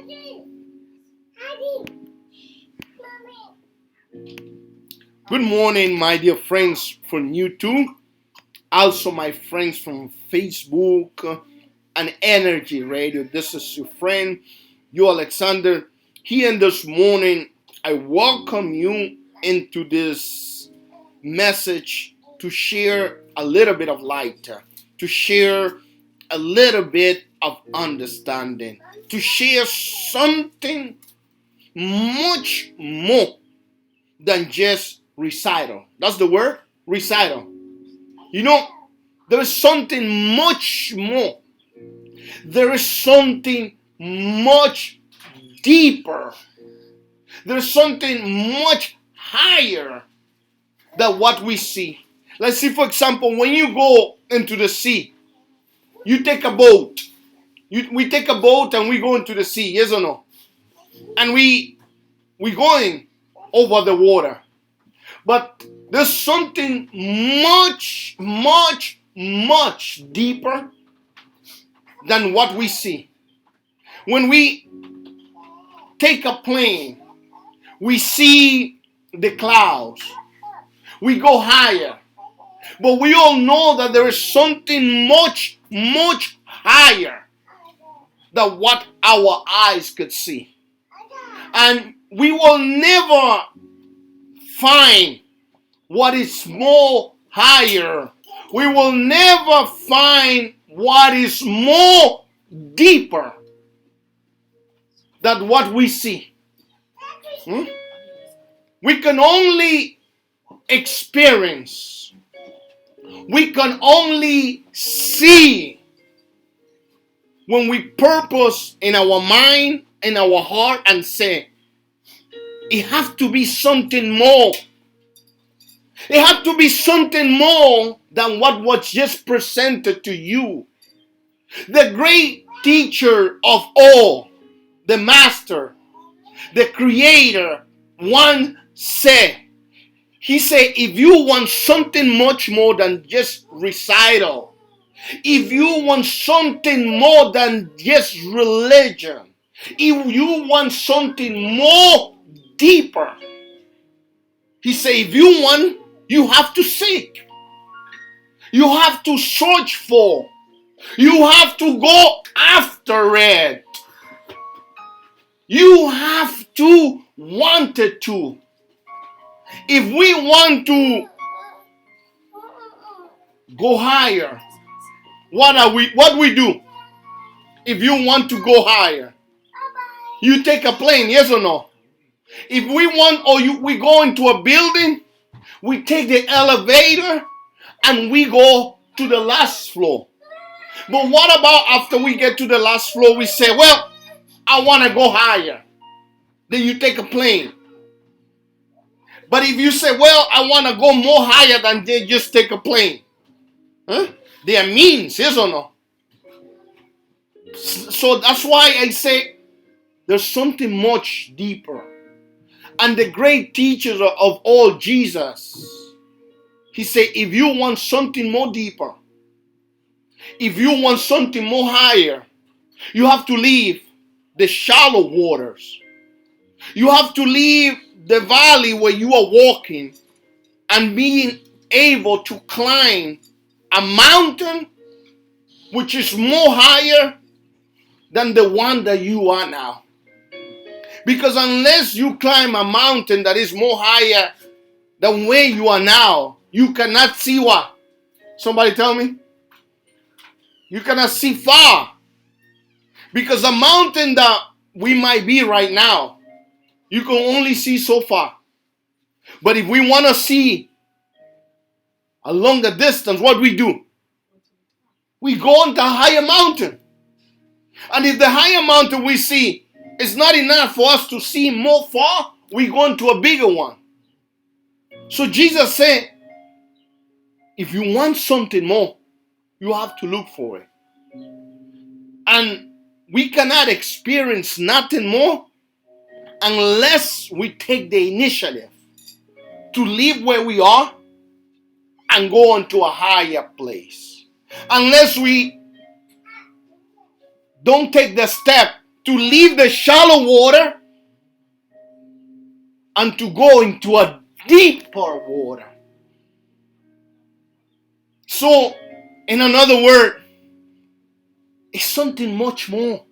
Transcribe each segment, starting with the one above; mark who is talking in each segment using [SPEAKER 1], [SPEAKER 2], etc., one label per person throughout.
[SPEAKER 1] Good morning, my dear friends from YouTube, also my friends from Facebook and Energy Radio. This is your friend, you Alexander. Here this morning, I welcome you into this message to share a little bit of light, to share a little bit of understanding, to share something much more than just recital. That's the word, recital. You know, there is something much more. There is something much deeper. There is something much higher than what we see. Let's see, for example, when you go into the sea, you take a boat. We take a boat and we go into the sea, yes or no? And we going over the water. But there's something much, much, much deeper than what we see. When we take a plane, we see the clouds. We go higher. But we all know that there is something much, much higher than what our eyes could see. And we will never find what is more higher. We will never find what is more deeper than what we see. We can only experience. We can only see when we purpose in our mind, in our heart, and say, it has to be something more. It had to be something more than what was just presented to you. The great teacher of all, the master, the creator, one said, he said, if you want something much more than just recital, if you want something more than just religion, if you want something more deeper, he said, if you want, you have to seek. You have to search for. You have to go after it. You have to want it to. If we want to go higher, what we do? If you want to go higher, you take a plane, yes or no? If we want, we go into a building, we take the elevator and we go to the last floor. But what about after we get to the last floor, we say, well, I want to go higher. Then you take a plane. But if you say, well, I want to go more higher than they just take a plane. There are means, yes or no? So that's why I say there's something much deeper. And the great teachers of all, Jesus, he said, if you want something more deeper, if you want something more higher, you have to leave the shallow waters. You have to leave the valley where you are walking and being able to climb a mountain which is more higher than the one that you are now. Because unless you climb a mountain that is more higher than where you are now, you cannot see what? Somebody tell me? You cannot see far. Because the mountain that we might be right now, you can only see so far. But if we want to see a longer distance, what we do? We go on to a higher mountain. And if the higher mountain we see is not enough for us to see more far, we go into a bigger one. So Jesus said, if you want something more, you have to look for it. And we cannot experience nothing more unless we take the initiative to leave where we are and go on to a higher place. Unless we don't take the step to leave the shallow water and to go into a deeper water. So, in another word, it's something much more.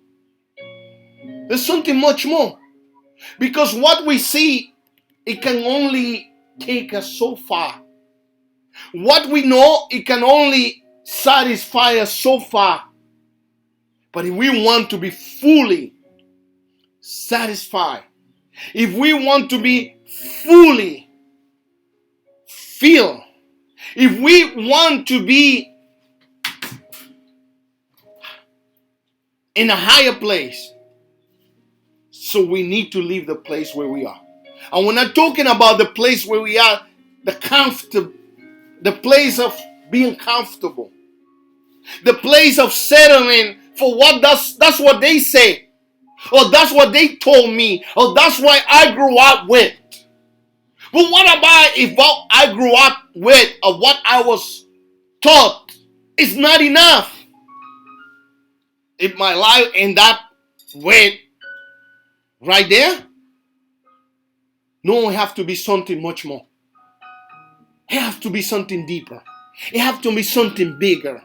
[SPEAKER 1] There's something much more. Because what we see, it can only take us so far. What we know, it can only satisfy us so far. But if we want to be fully satisfied, if we want to be fully filled, if we want to be in a higher place, so we need to leave the place where we are. And we're not talking about the place where we are, the place of being comfortable, the place of settling for what that's what they say, or that's what they told me, or that's what I grew up with. But what about if what I grew up with or what I was taught is not enough? If my life end up with right there, no, it have to be something much more. It has to be something deeper. It has to be something bigger.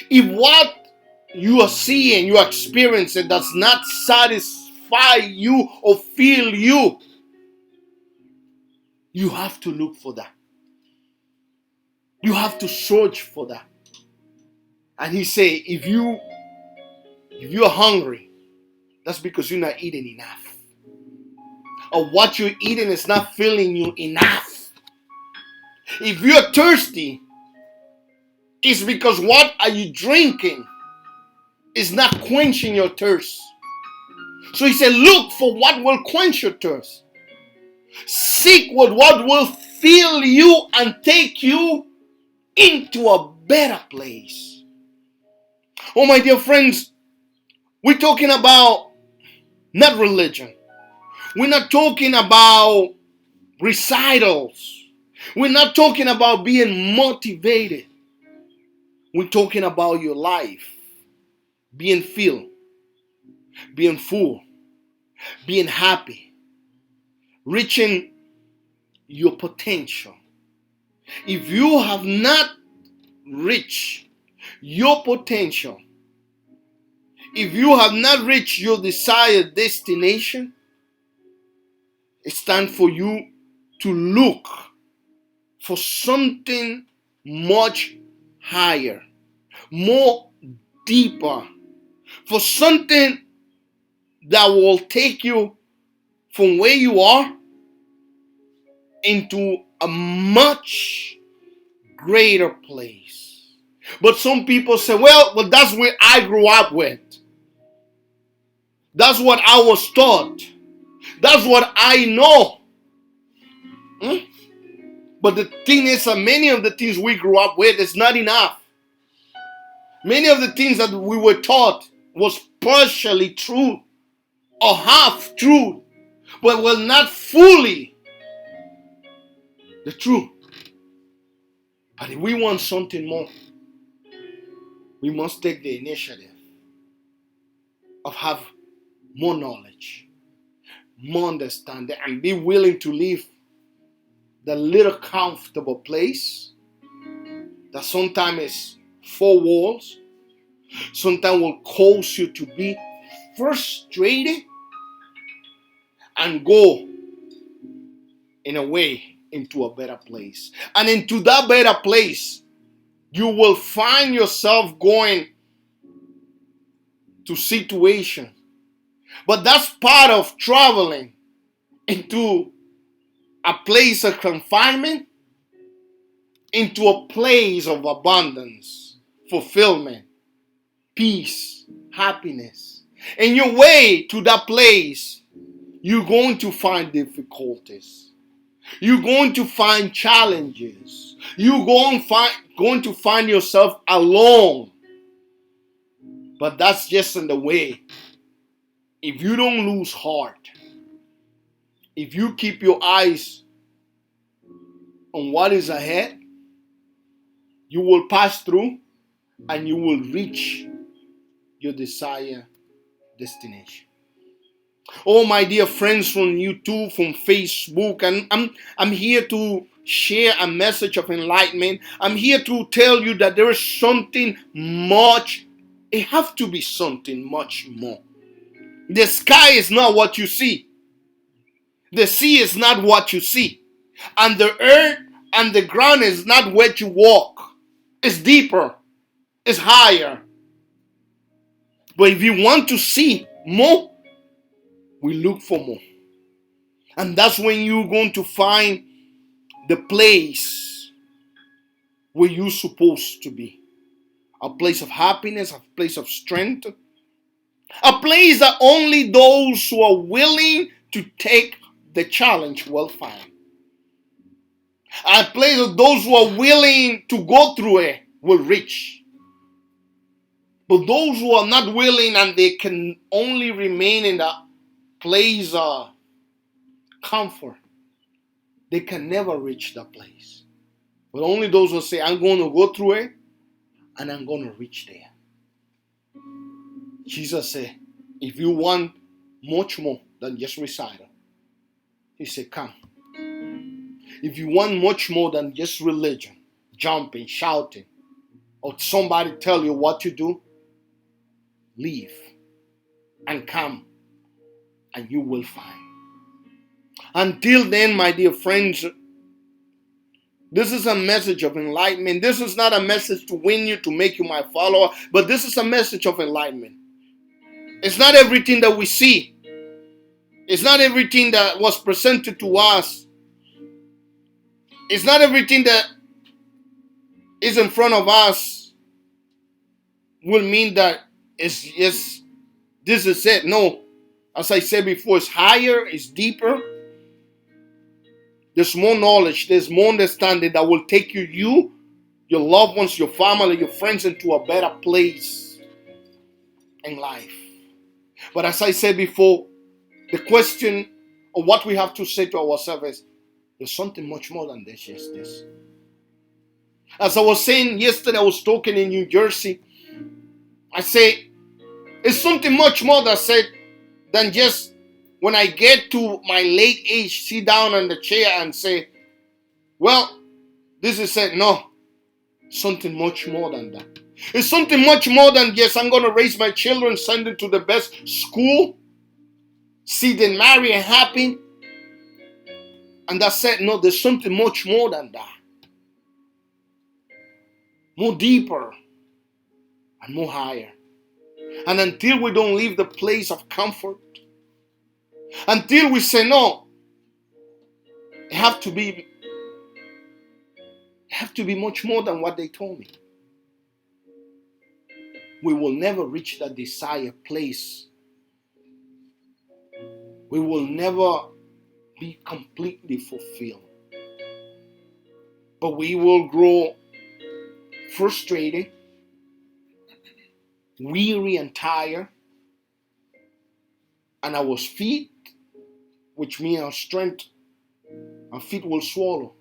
[SPEAKER 1] If what you are seeing, you are experiencing does not satisfy you or fill you, you have to look for that. You have to search for that. And he say, if you're hungry, that's because you're not eating enough. Or what you're eating is not filling you enough. If you're thirsty, it's because what are you drinking is not quenching your thirst. So he said, look for what will quench your thirst. Seek what will fill you and take you into a better place. Oh, my dear friends, we're talking about not religion. We're not talking about recitals. We're not talking about being motivated. We're talking about your life being filled, being full, being happy, reaching your potential. If you have not reached your potential, if you have not reached your desired destination, it's time for you to look for something much higher, more deeper, for something that will take you from where you are into a much greater place. But some people say, well, that's where I grew up with. That's what I was taught. That's what I know. But the thing is that many of the things we grew up with is not enough. Many of the things that we were taught was partially true or half true, but were not fully the truth. But if we want something more, we must take the initiative of have more knowledge, more understanding, and be willing to leave the little comfortable place that sometimes is four walls, sometimes will cause you to be frustrated and go in a way into a better place. And into that better place, you will find yourself going to situation. But that's part of traveling into a place of confinement, into a place of abundance, fulfillment, peace, happiness. In your way to that place, you're going to find difficulties. You're going to find challenges. You're going to find yourself alone. But that's just in the way. If you don't lose heart, if you keep your eyes on what is ahead, you will pass through and you will reach your desired destination. Oh, my dear friends from YouTube, from Facebook, and I'm here to share a message of enlightenment. I'm here to tell you that there is something much, it have to be something much more. The sky is not what you see. The sea is not what you see. And the earth and the ground is not where you walk. It's deeper. It's higher. But if you want to see more, we look for more. And that's when you're going to find the place where you're supposed to be. A place of happiness, a place of strength. A place that only those who are willing to take the challenge will find. A place of those who are willing to go through it will reach. But those who are not willing and they can only remain in that place of comfort, they can never reach that place. But only those who say, I'm going to go through it and I'm going to reach there. Jesus said, if you want much more than just recital, he said, come. If you want much more than just religion, jumping, shouting, or somebody tell you what to do, leave and come and you will find. Until then, my dear friends, this is a message of enlightenment. This is not a message to win you, to make you my follower, but this is a message of enlightenment. It's not everything that we see. It's not everything that was presented to us. It's not everything that is in front of us will mean that it's just, this is it. No. As I said before, it's higher, it's deeper. There's more knowledge, there's more understanding that will take you, your loved ones, your family, your friends into a better place in life. But as I said before, the question of what we have to say to ourselves is, there's something much more than this, just this. As I was saying yesterday, I was talking in New Jersey. I say, it's something much more than just when I get to my late age, sit down on the chair and say, well, this is it. No, something much more than that. It's something much more than just I'm going to raise my children, send them to the best school, see them marry and happy. And that's it. No, there's something much more than that. More deeper and more higher. And until we don't leave the place of comfort, until we say no, it have to be much more than what they told me, we will never reach that desired place. We will never be completely fulfilled. But we will grow frustrated, weary and tired, and our feet, which means our strength, our feet will swallow,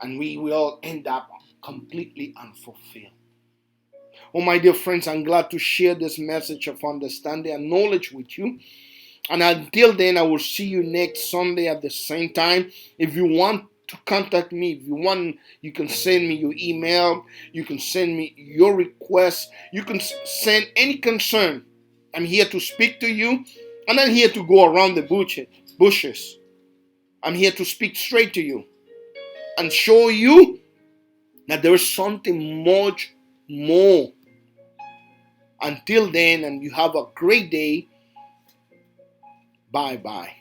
[SPEAKER 1] and we will end up completely unfulfilled. Oh, my dear friends, I'm glad to share this message of understanding and knowledge with you. And until then, I will see you next Sunday at the same time. If you want to contact me, if you want, you can send me your email. You can send me your request. You can send any concern. I'm here to speak to you. I'm not here to go around the bushes. I'm here to speak straight to you and show you that there is something much more. Until then, and you have a great day. Bye-bye.